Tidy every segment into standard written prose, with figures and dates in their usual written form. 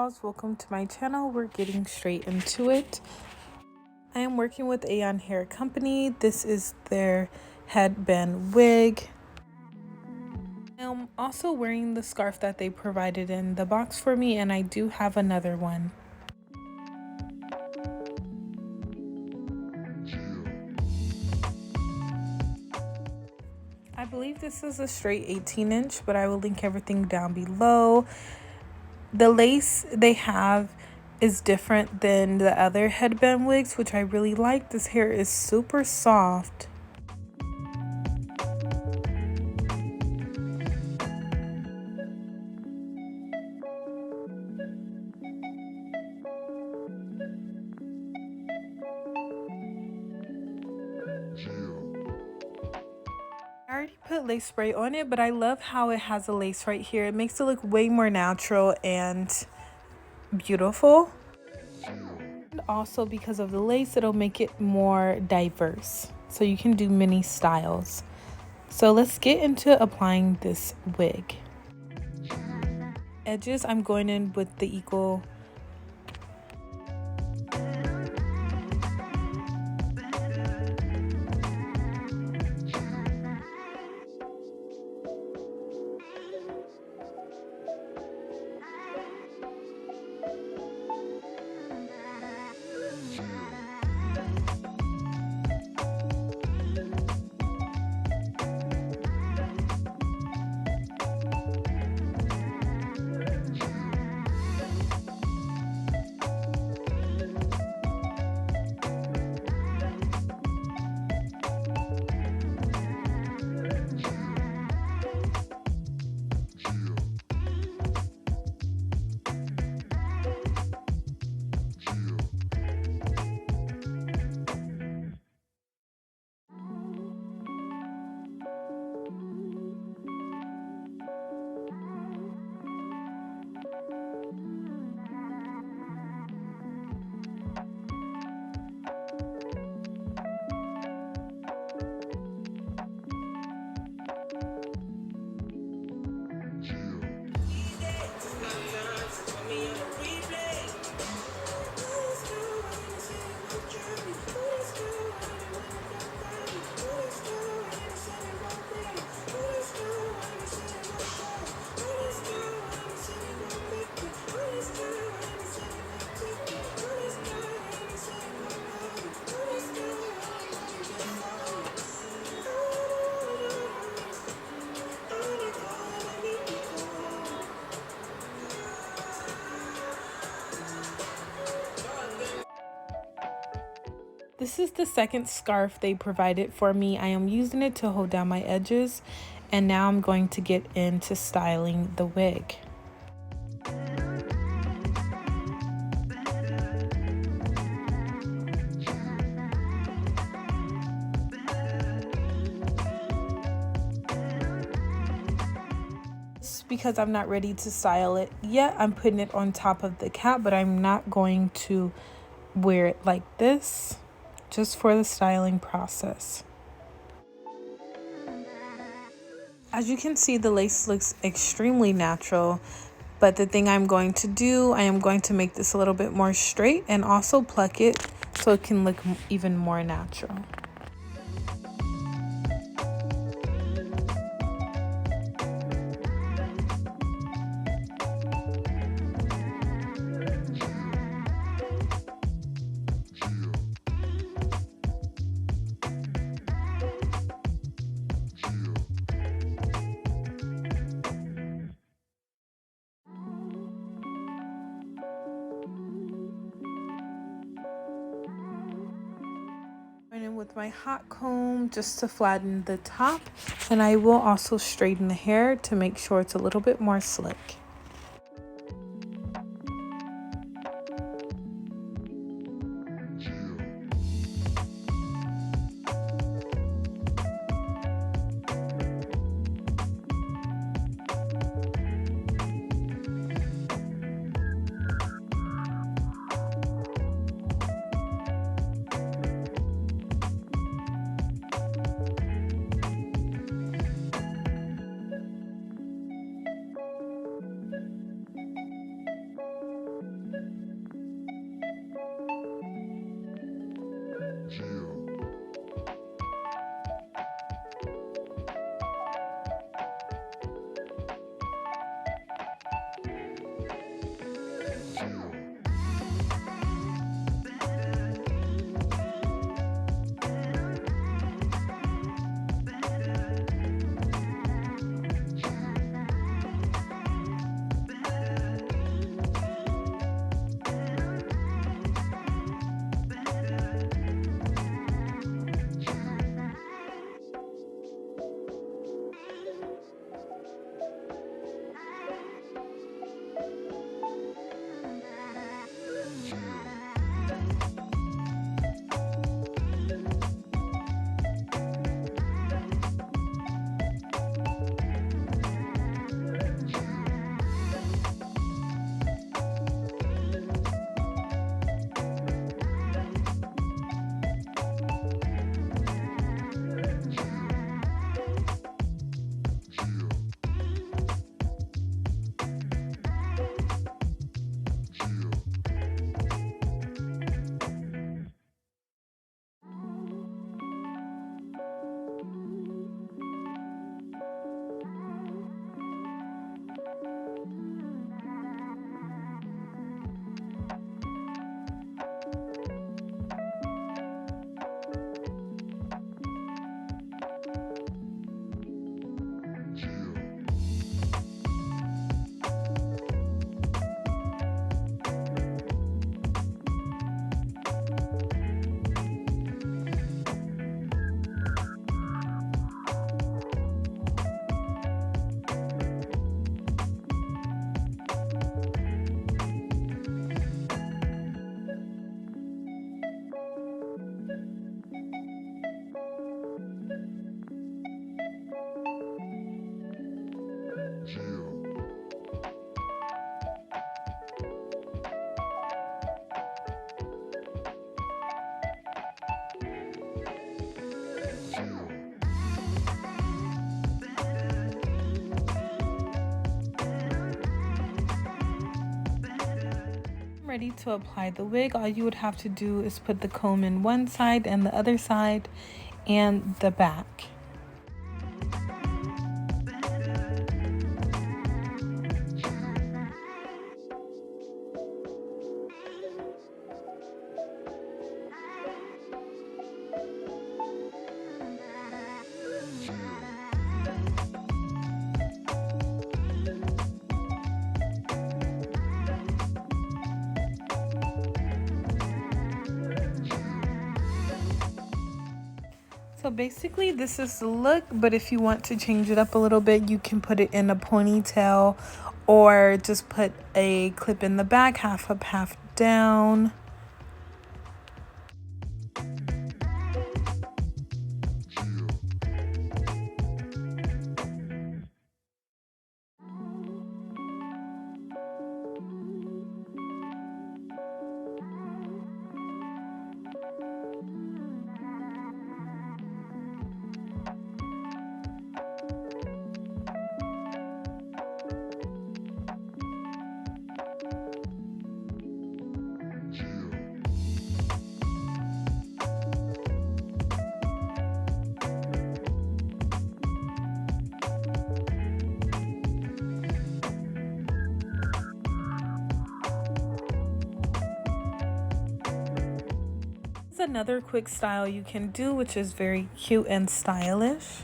dolls, welcome to my channel. We're getting straight into it. I am working with Eayon Hair Company. This is their headband wig. I'm also wearing the scarf that they provided in the box for me, and I do have another one. I believe this is a straight 18-inch, but I will link everything down below. The lace they have is different than the other headband wigs, which I really like. This hair is super soft. I already put lace spray on it, but I love how it has a lace right here. It makes it look way more natural and beautiful. And also because of the lace, it'll make it more diverse. So you can do many styles. So let's get into applying this wig. Edges, I'm going in with the equal. This is the second scarf they provided for me. I am using it to hold down my edges, and now I'm going to get into styling the wig. Because I'm not ready to style it yet, I'm putting it on top of the cap, but I'm not going to wear it like this, just for the styling process. As you can see, the lace looks extremely natural, but the thing I'm going to do, I am going to make this a little bit more straight and also pluck it so it can look even more natural. With my hot comb just to flatten the top, and I will also straighten the hair to make sure it's a little bit more slick. Ready to apply the wig, all you would have to do is put the comb in one side and the other side and the back. So basically this is the look, but if you want to change it up a little bit, you can put it in a ponytail or just put a clip in the back, half up, half down. Another quick style you can do, which is very cute and stylish.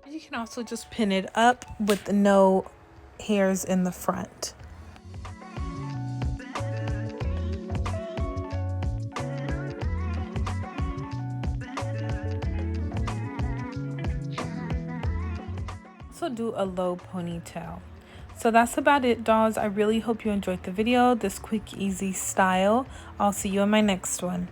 You can also just pin it up with no hairs in the front. Do a low ponytail. So that's about it, dolls. I really hope you enjoyed the video, this quick easy style. I'll see you in my next one.